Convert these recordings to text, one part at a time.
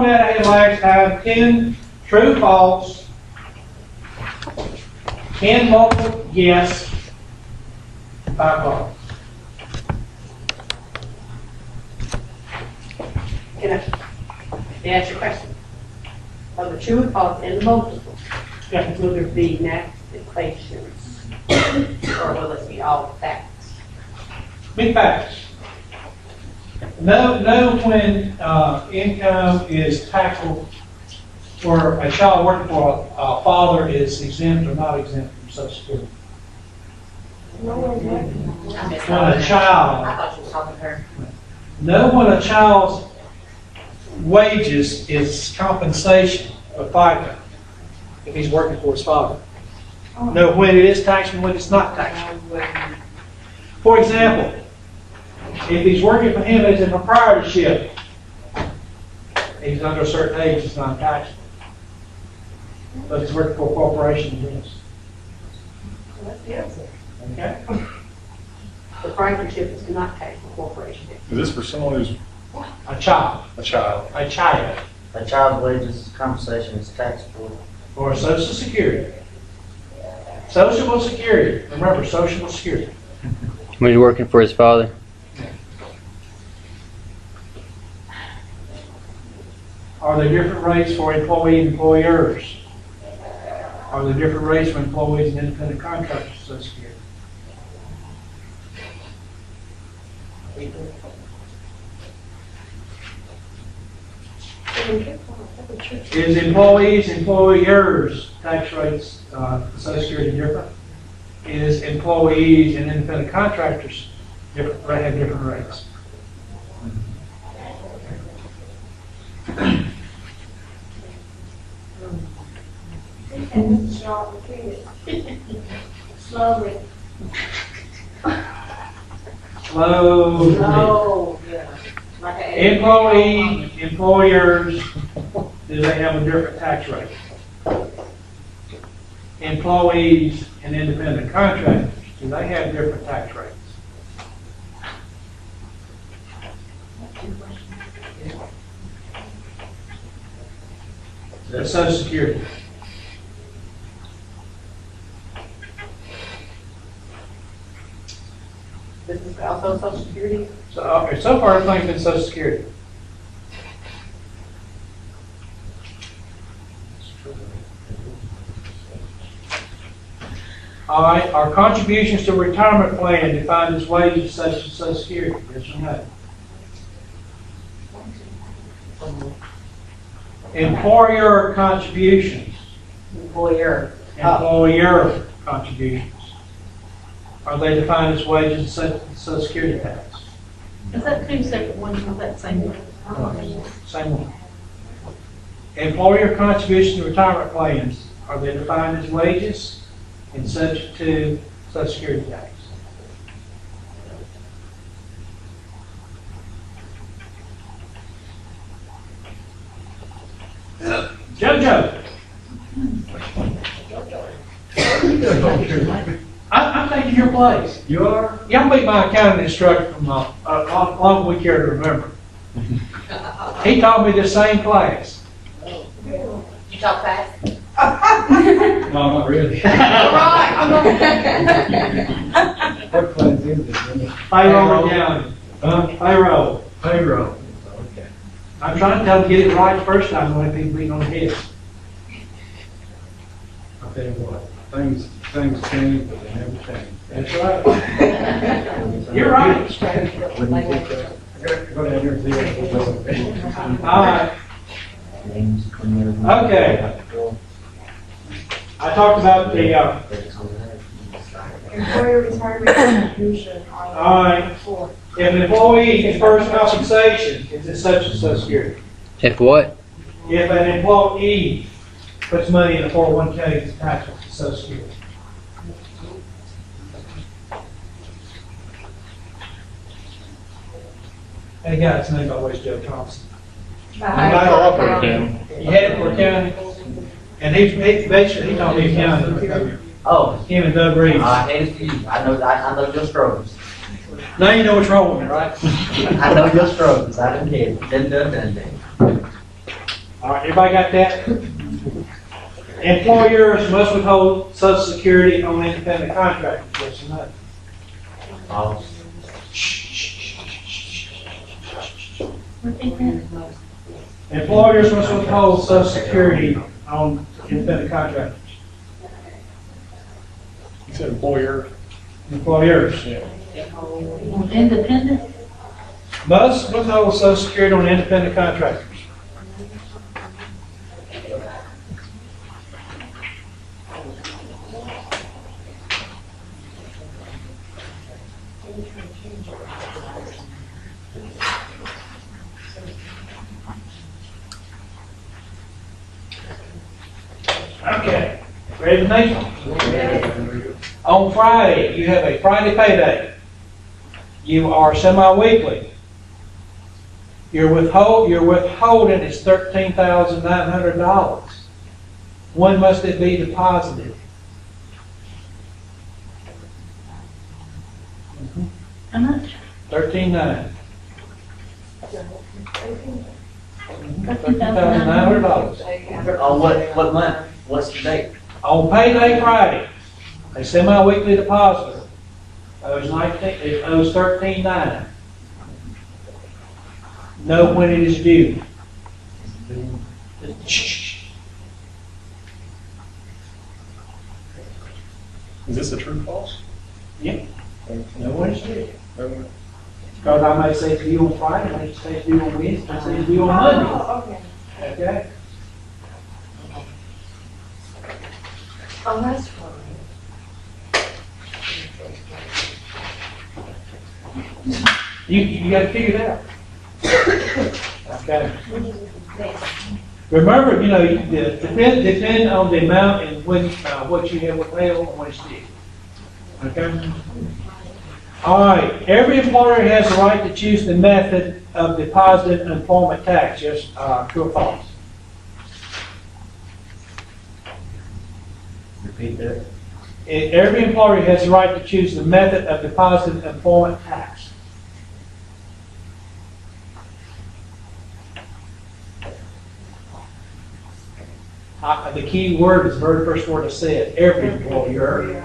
At last have 10 true, false, 10 multiple yes, 5 false. Can I ask you a question? Of the true and false and the multiple, Yeah. will there be math equations? Or will it be all facts? Big facts. Know when income is taxable, or a child working for a father is exempt or not exempt from Social Security. I missed When all a that. child, I thought you were talking to her. know when a child's wages is compensation for FICA if he's working for his father. Know when it is taxed and when it's not taxed. For example, if he's working for him as a proprietorship, he's under a certain age, it's not taxable. But if he's working for a corporation, it is. That's the answer. Okay? The proprietorship is not taxed for corporation. Is this for someone who's A child. a child? A child. A child's wages compensation is taxable. Or Social Security. Social Security. Remember, Social Security. When he's working for his father. Are there different rates for employee and employers? Are there different rates for employees and independent contractors of Social Security? Is employees, employers tax rates for Social Security different? Is employees and independent contractors different, they have different rates? Slowly. Slowly. Oh, yeah. Like a- Employee, employers, do they have a different tax rate? Employees and independent contractors, do they have different tax rates? The Social Security. This is also Social Security. So, okay, so far everything's been Social Security. All right, are contributions to retirement plan defined as wages such as Social Security? Yes or no? Employer contributions, Employer. employer contributions. Are they defined as wages such as Social Security tax? Is that two separate ones or that same one? Same one. Employer contributions to retirement plans, are they defined as wages and subject to Social Security tax? JoJo. I'm taking your place. You are? Y'all be my accounting instructor from long we care to remember. He taught me the same class. You talk fast? No, not really. All right. What class is this? Payroll and accounting. Huh? Payroll. Payroll. Okay. I'm trying to tell them to get it right the first time, when people beat on the head. I'll tell you what, things change, but they never change. That's right. You're right. When you get that, go down here and see it. All right. Okay. I talked about the, Employer retirement contribution on. all right. If an employee first compensation, is it such and Social Security? If what? If an employee puts money in a 401k, it's taxable to Social Security. Hey guys, his name always Joe Thompson. You had it for accounting, and he basically, he taught me accounting. Oh, Him and Doug Reeves. I hate it for you. I know your struggles. Now you know what's wrong with me, right? I know your struggles. I don't care. Done. All right, everybody got that? Employers must withhold Social Security on independent contractors. Yes or no? False. Repeat that. Employers must withhold Social Security on independent contractors. You said employer. Employers Independent? must withhold Social Security on independent contractors. Okay, ready for the next one? On Friday, you have a Friday payday. You are semi-weekly. Your withholding is $13,900. When must it be deposited? How much? $13,900. $13,900. On what month? What's the date? On payday Friday, a semi-weekly depositor owes $13,900. Know when it is due. Is this a true or false? Yep. Know when it's due. Because I may say it's due on Friday, I may say it's due on Wednesday, I say it's due on Monday. Okay? Oh, that's fine. You got to figure it out. Okay. Remember, depend on the amount and when, what you have withheld and when it's due. Okay? All right, every employer has the right to choose the method of depositing employment tax. Yes, true or false? Repeat that. Every employer has the right to choose the method of depositing employment tax. The key word is the very first word I said, every employer.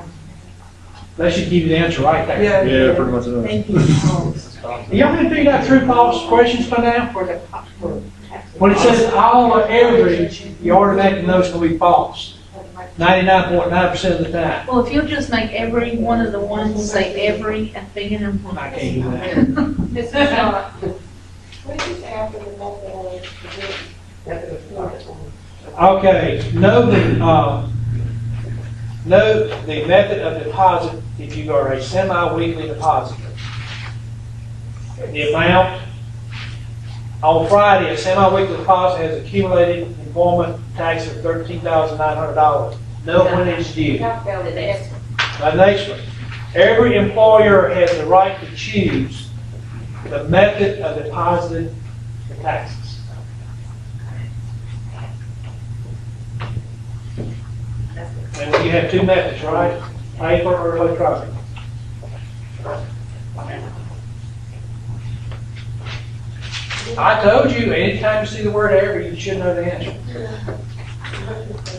That should give you the answer right there. Yeah, pretty much does. Thank you. Y'all have figured out true false questions by now? When it says all or every, you automatically know it's going to be false. 99.9% of the time. Well, if you'll just make every one of the ones say every and begin them. I can't do that. Mrs. Sharp, what did you say after the method of Okay, know the method of deposit if you are a semi-weekly depositor. The amount on Friday, a semi-weekly deposit has accumulated employment tax of $13,900. Know when it's due. calculated? The next one, every employer has the right to choose the method of depositing the taxes. And you have two methods, right? Paper or electronic. I told you, anytime you see the word every, you should know the answer.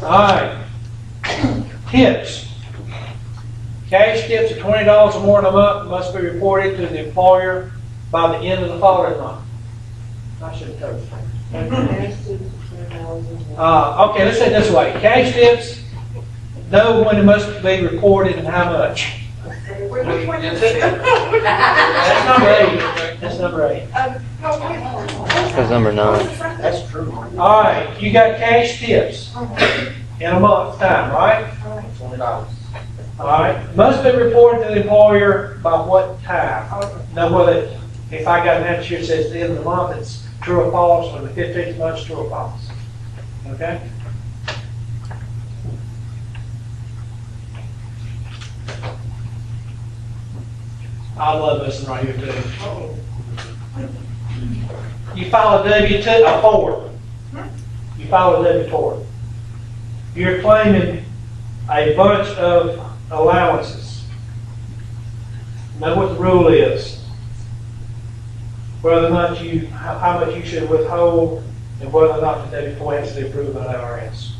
All right. Tips. Cash tips of $20 or more in a month must be reported to the employer by the end of the following month. I should have told you. Okay, let's say it this way. Cash tips, know when it must be reported and how much. That's number 8. That's number 8. That's number 9. That's true. All right, you got cash tips in a month's time, right? $20. All right, must be reported to the employer by what time? Now, whether, if I got an answer here that says the end of the month, it's true or false, or the 15th month, it's true or false. Okay? I love this one right here too. You file a W-2, a form. You file a W-4. You're claiming a bunch of allowances. Know what the rule is. Whether or not how much you should withhold and whether or not the W-4 has to be approved by the IRS.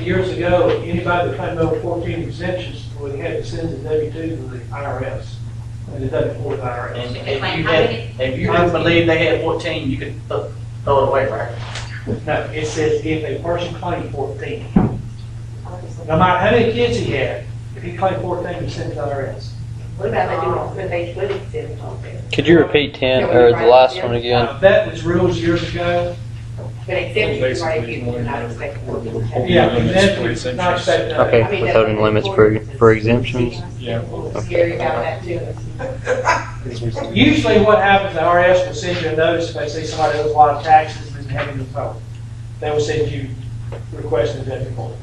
Years ago, anybody that claimed over 14 exemptions would have to send the W-2 to the IRS, and the W-4 to the IRS. And if you didn't believe they had 14, you could throw it away, right? No, it says if a person claimed 14. No matter how many kids he had, if he claimed 14, he sent it to the IRS. What about they do it when they split it, on there? Could you repeat 10 or the last one again? That was rules years ago. But exemptions, right, if you're not expecting. Yeah, exemptions, not expected. Okay, withholding limits for exemptions. Yeah. Scary about that too. Usually what happens, the IRS will send you a notice if they see somebody owes a lot of taxes and having to vote. They will send you requesting a W-4.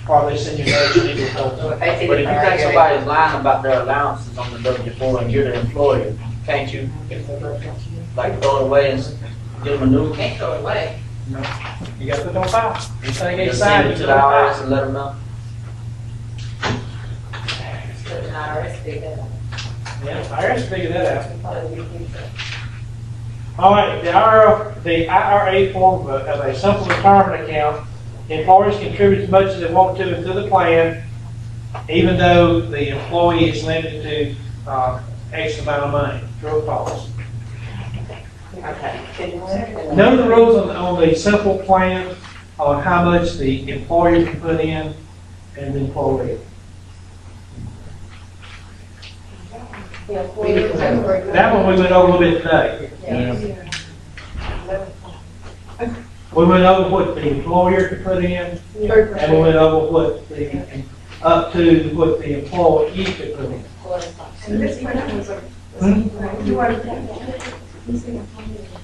Or they send you a notice you need to So vote. if they see But the if you think somebody's lying about their allowances on the W-4 and you're their employer, can't you, like, throw it away and give them a new? Can't throw it away. No, you got to put it on file. Anything they Just sign, send you it put to it the on IRS file. and let them know. But an IRS did that. Yeah, IRS figured that out. Probably we think so. All right, the IRA form of a simple retirement account, employers contribute as much as they want to into the plan, even though the employee is limited to X amount of money, true or false? Okay. Know the rules on the simple plan on how much the employer can put in and the employee. That one we went over a little bit today. We went over what the employer could put in, and we went over what the, up to what the employee could put in.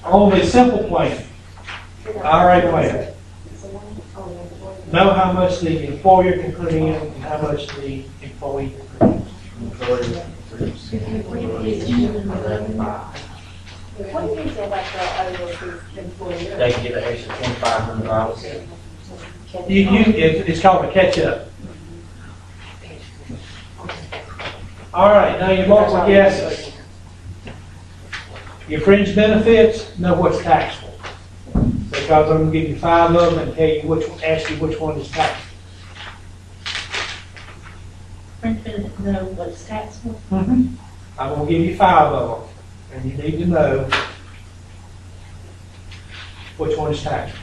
On the simple plan, IRA plan, know how much the employer can put in and how much the employee can put in. They can get an extra $2,500. It's called a catch-up. All right, now your multiple guesses. Your fringe benefits, know what's taxable. Because I'm gonna give you 5 of them and tell you ask you which one is taxable. Fringe benefit, know what's taxable. I'm gonna give you 5 of them, and you need to know which one is taxable.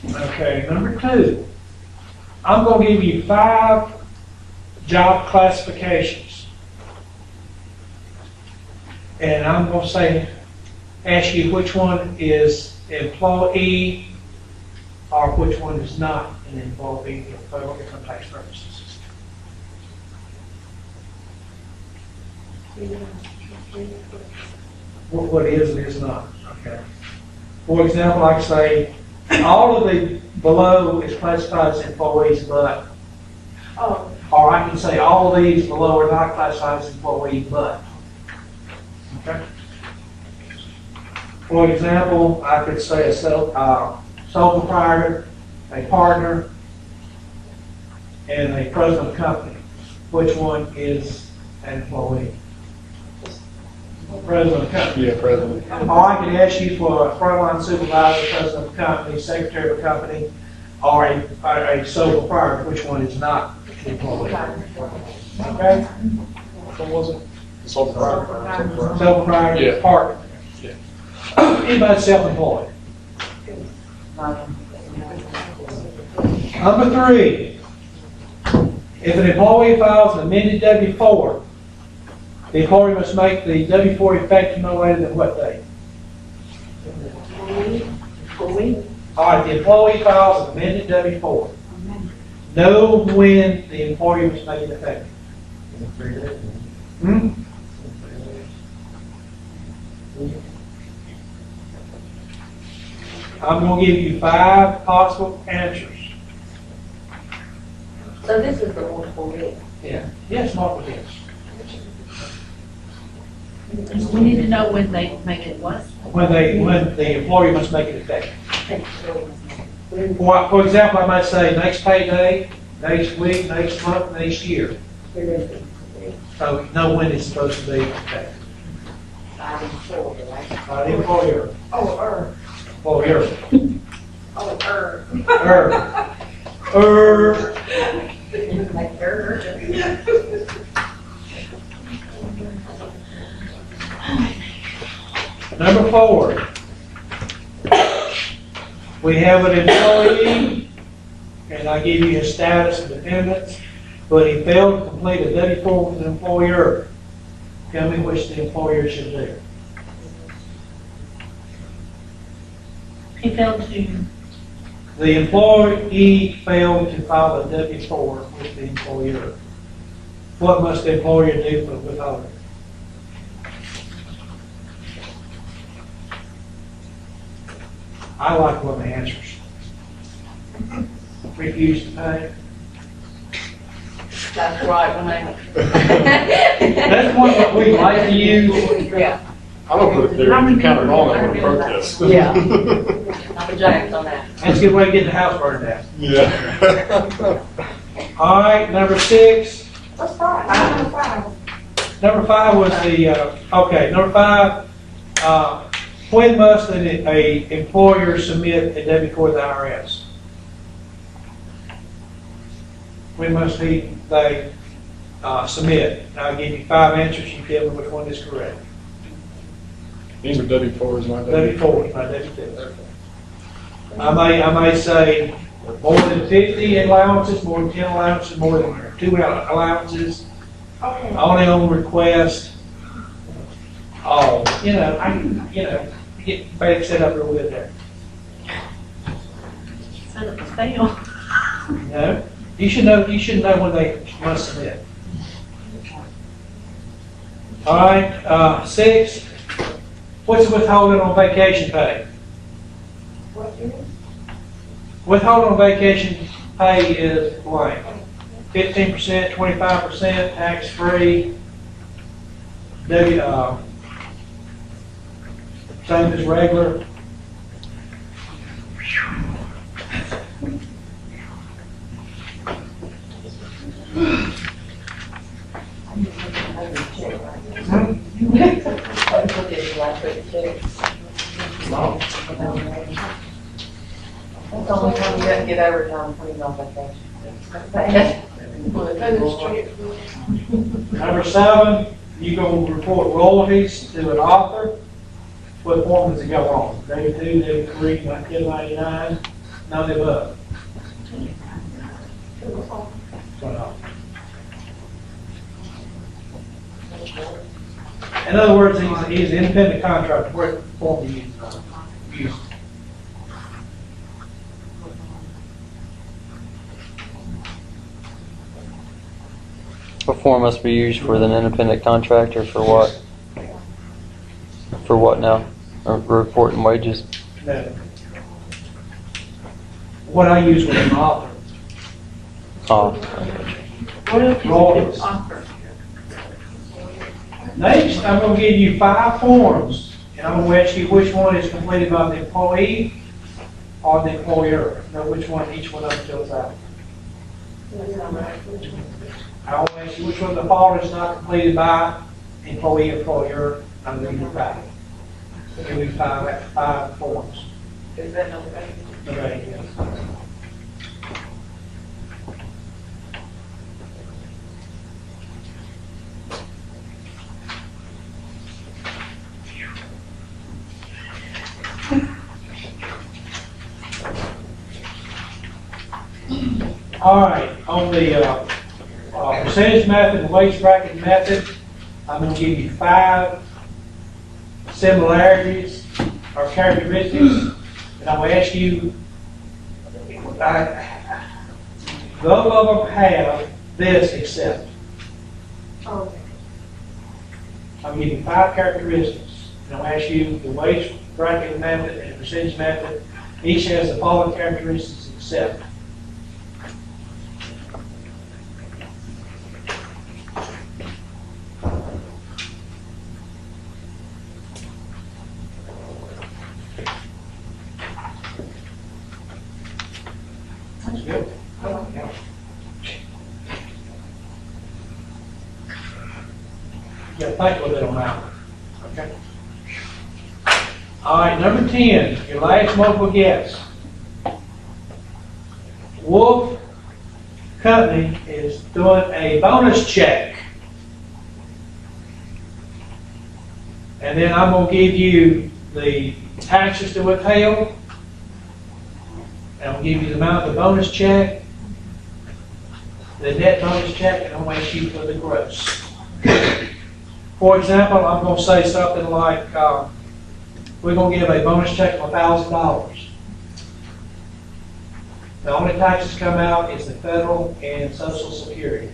Okay, number 2, I'm gonna give you 5 job classifications. And I'm gonna ask you which one is employee or which one is not an employee for federal income tax purposes. What is and is not, okay? For example, I can say, all of the below is classified as employees, but, or I can say all of these below are not classified as employees, but. Okay? For example, I could say a sole proprietor, a partner, and a president of a company. Which one is an employee? President of the company. Yeah, president. Or I could ask you for a frontline supervisor, president of a company, secretary of a company, or a sole proprietor. Which one is not an employee? Okay? What was it? Sole proprietor. Sole proprietor, Yeah. partner. Yeah. Anybody self-employed? Number 3, if an employee files an amended W-4, the employer must make the W-4 effective no later than what date? All right, the employee files an amended W-4. Know when the employer must make it effective. Hmm? I'm going to give you 5 possible answers. So this is the multiple bid. Yeah. Yes, multiple bids. We need to know when they make it what? When the employer must make it effective. For example, I might say next payday, next week, next month, next year. So you know when it's supposed to be effective. By the employer. Employer. Number 4. We have an employee, and I give you his status and dependents, but he failed to complete a W-4 with an employer. Tell me which the employer should do. He failed to, The employee failed to file a W-4 with the employer. What must the employer do for withholding? I like one of the answers. Refuse to pay. That's right, when I. That's one that we like to use. Yeah, I don't put it there, if you count it wrong, I'm gonna protest. Yeah. I'm jacked on that. That's a good way to get the house burned down. Yeah. All right, number 6. What's five? Number five. Number 5 was number 5, when must an employer submit a W-4 to the IRS? When must they submit? I'll give you 5 answers, you tell me which one is correct. These are W-4s, my W-4, not W-2. I may say more than 50 allowances, more than 10 allowances, more than 2 allowances, Okay. only on request. Oh, you get back set up real good there. set up a fail. No, you should know when they must submit. All right, 6, what's withholding on vacation pay? What is? Withholding on vacation pay is blank. 15%, 25%, tax-free. Same as regular. That's the only time you doesn't get overtime when he's on vacation. Number 7, you go report royalties to an author. What form does it go on? W-2, W-3, 1099, none of the above. In other words, he's an independent contractor. What form do you use? What form must be used for an independent contractor for what? For what now? Reporting wages? No. What I use with an author. Oh, What else Royalties. is it offer? Next, I'm going to give you 5 forms, and I'm going to ask you which one is completed by the employee or the employer. Know which one each one of them fills out. I will ask you which one the form is not completed by employee, employer. I'm going to give you 5. I'll give you 5 forms. Is that no better? Okay, yes. All right, on the percentage method and wage bracket method, I'm going to give you 5 similarities or characteristics, and I'm going to ask you, both of them have this except. Okay. I'm going to give you 5 characteristics, and I'm going to ask you the wage bracket method and the percentage method. Each has the following characteristics except. Yeah, think a little bit on that one. Okay. All right, number 10, your last multiple guess. Wolf Company is doing a bonus check. And then I'm gonna give you the taxes to withheld. And I'll give you the amount of the bonus check, the net bonus check, and I'm gonna ask you for the gross. For example, I'm gonna say something like, we're gonna give a bonus check of $1,000. The only taxes come out is the federal and social security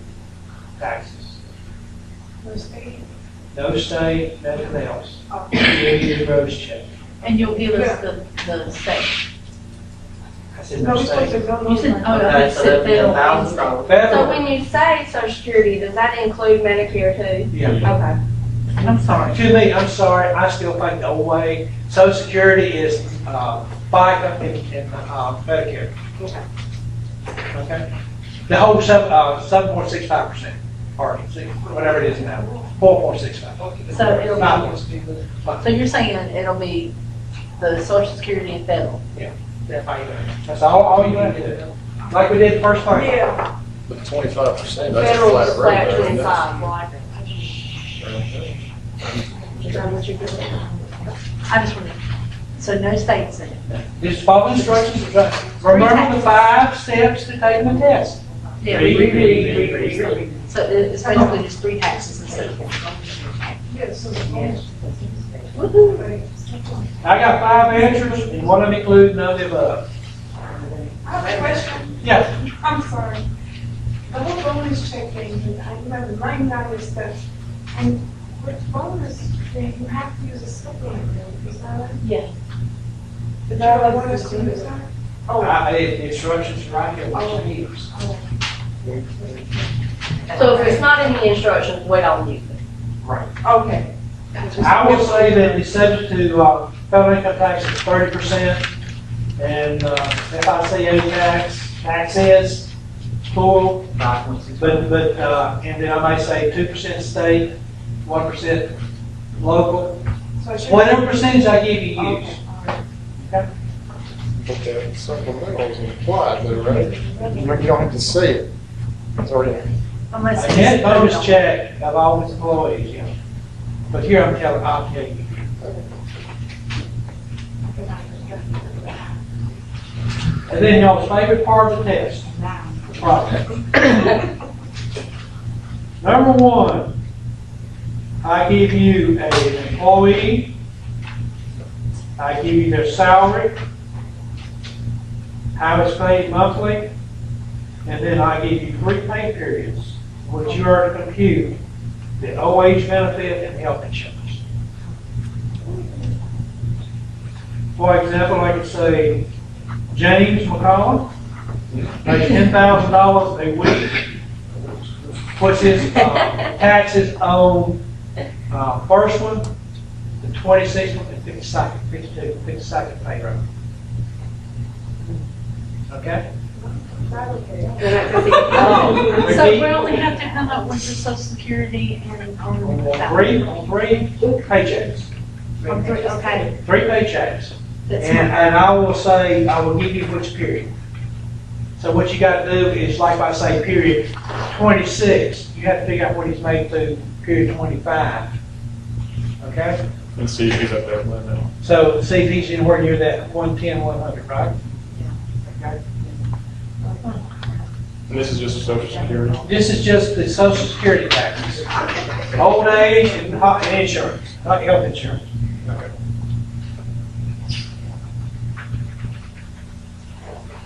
taxes. No state, nothing else. Give you the gross check. And you'll give us the state. I said no state. You said, oh, Okay, you so said that'd be federal. $1,000. So Federal, when you say Social Security, does that include Medicare too? yeah. Okay. I'm sorry. To me, I'm sorry, I still think the old way. Social Security is FICA and Medicare. Okay. Okay? The whole 7.65%, or whatever it is now, 4.65. So it'll be, But so you're saying it'll be the social security and federal? that's how you do it. That's all you have to do. Like we did the first time. Yeah. But 25%, that's a Federal flat is flat rate. 25, like. Is that what you're doing? I just want to, so no states in it? Just follow instructions. Remember the 5 steps to taking the test. Yeah, Read. So it's basically just 3 taxes instead of 4. I got 5 answers, and one of them includes none of the above. I have a question. Yeah. I'm sorry. The whole bonus check thing, I remember writing down this stuff. And with bonus, then you have to use a supplement bill, is that right? Yeah. Did you want us to use that? Oh, The instructions are right here. Oh. So if it's not in the instructions, we don't use it. Right. okay. I will say that it's subject to federal income tax is 30%, and FICA tax is full, but, and then I may say 2% state, 1% local, So it should- whatever percentage I give you, use. Okay, all right. But the supplemental is implied though, right? You don't have to say it. It's already. Unless A it's net bonus federal. check of all its employees, yeah. But here I'll tell you. And then y'all's favorite part of the test. the problem. Number 1, I give you an employee, I give you their salary, how it's paid monthly, and then I give you 3 pay periods, which you are to compute the OH benefit and health insurance. For example, I could say James McCollum makes $10,000 a week, puts his taxes on first one, the 26th one, and 52nd payroll. Okay? So we only have to come up with the social security and on that. Three paychecks. Okay. 3 paychecks. That's And I will say, I will give you which period. So what you gotta do is, like I say, period 26, you have to figure out what he's made through period 25. Okay? And see if he's at that limit. So see if he's anywhere near that 110, 100, right? Okay. And this is just Social Security. This is just the social security taxes. Old age and insurance, not health insurance. Okay.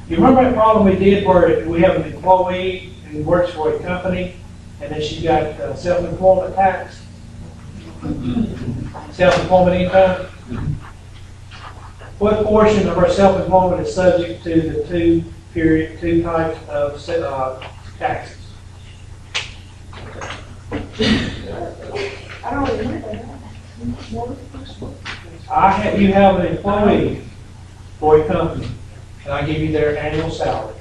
You remember that problem we did where we have an employee who works for a company and then she got self-employment tax? Self-employment income? What portion of her self-employment is subject to the two types of taxes? I don't remember that. You have an employee for a company, and I give you their annual salary.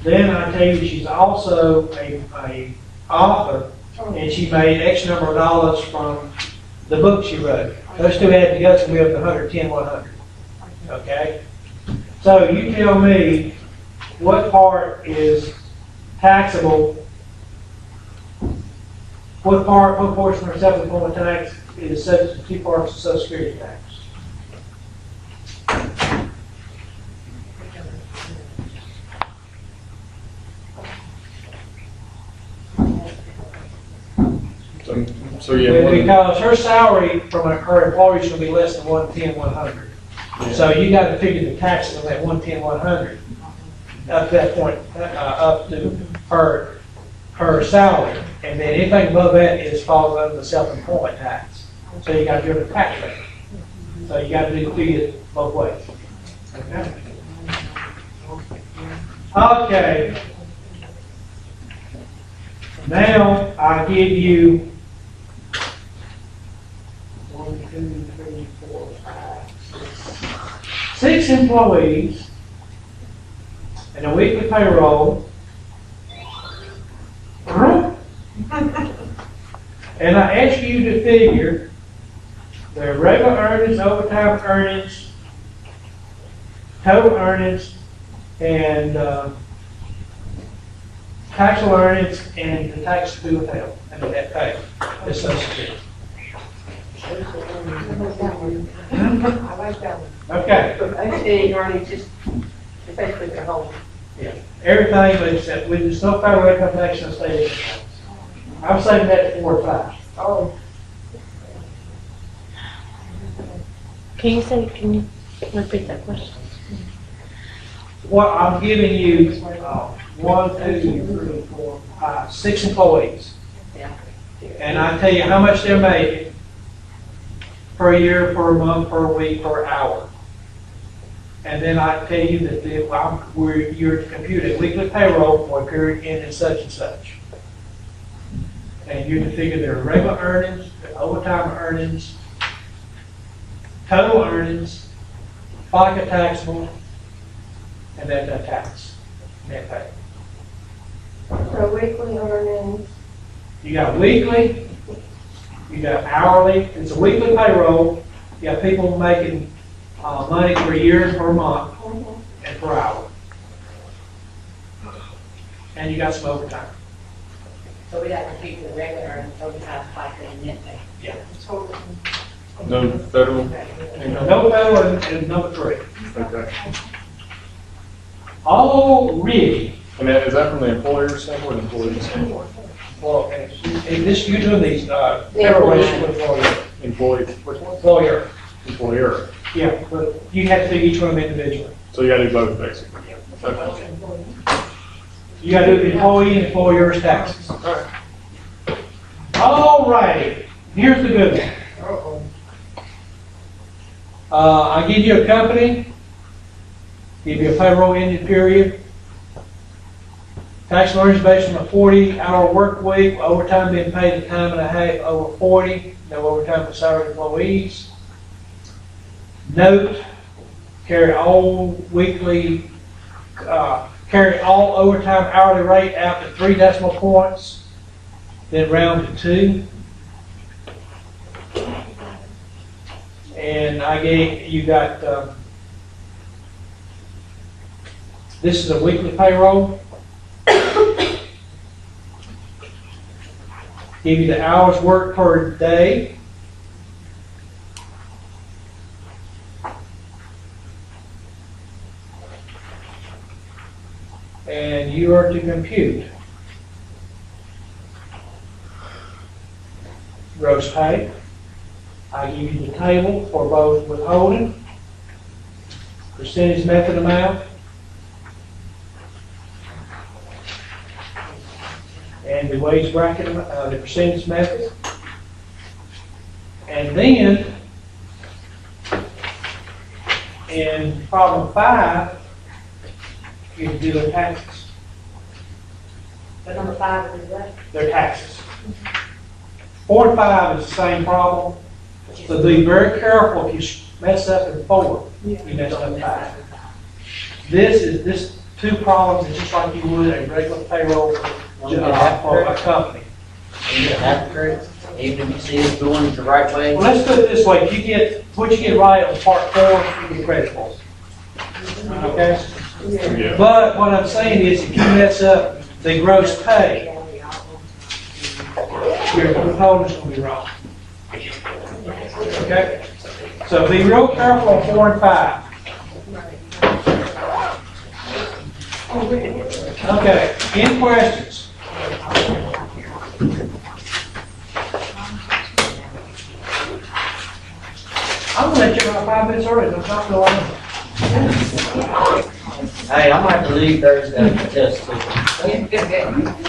Then I tell you she's also a author and she made X number of dollars from the book she wrote. Those two added together to be up to 110, 100. Okay? So you tell me what part is taxable, what portion of self-employment tax is subject to 2 parts of Social Security tax? So yeah, one, Because her salary from her employer should be less than 110, 100. So you got to figure the taxes on that 110, 100 up to that point, up to her salary. And then anything above that is falls under the self-employment tax. So you got to do the tax rate. So you got to figure it both ways. Okay. Okay. Now I give you 6 employees and a weekly payroll. And I ask you to figure their regular earnings, overtime earnings, total earnings, and taxable earnings, and the tax to be withheld, and the net pay, the Social Security. I like that one. Okay. Okay, earnings just basically the whole. Yeah, everything but except with there's no federal income tax and state income tax. I'm saying that at 4 or 5. Oh. Can you repeat that question? What I'm giving you, 1, 2, 3, 4, 5, 6 employees. Yeah. And I tell you how much they're making per year, per month, per week, per hour. And then I tell you that you're computing weekly payroll for a period ending such and such. And you're to figure their regular earnings, their overtime earnings, total earnings, FICA taxable, and then the tax, net pay. So weekly earnings. You got weekly, you got hourly, it's a weekly payroll, you got people making money per year, per month, and per hour. And you got some overtime. So we got to keep the regular earnings, overtime, FICA, and net pay. Yeah. no federal income? No federal and number 3. Okay. Already, And that, is that from the employer's standpoint or the employee's standpoint? well, and this, you're doing these, federal rates with Employee, which one? employer. Employer. Yeah, but you have to do each one of them individually. So you gotta do both basically. Okay. You gotta do the employee and employer's taxes. All right, here's the good one. I give you a company, give you a payroll ending period, tax earnings based on a 40-hour work week, overtime being paid at time and a half over 40, no overtime for salaried employees. Note, carry all weekly, carry all overtime hourly rate out to 3 decimal points, then round to 2. And I gave, you got, this is a weekly payroll. Give you the hours worked per day. And you are to compute gross pay. I give you the table for both withholding, percentage method amount, and the wage bracket, the percentage method. And then, in problem 5, you do their taxes. But number 5 is what? Their taxes. 4 and 5 is the same problem. So be very careful if you mess up in 4, you mess up in 5. This 2 problems is just like you would a regular payroll for a company. and you have to credit, even if you see it doing it the right way. Well, let's put it this way, you get, what you get right on part 4, you get credit for. Okay? Yeah. But what I'm saying is, if you mess up the gross pay, your component's gonna be wrong. Okay? So be real careful on 4 and 5. Okay, any questions? I'm gonna let you about 5 minutes early, don't talk no longer. Hey, I might have to leave Thursday to test too.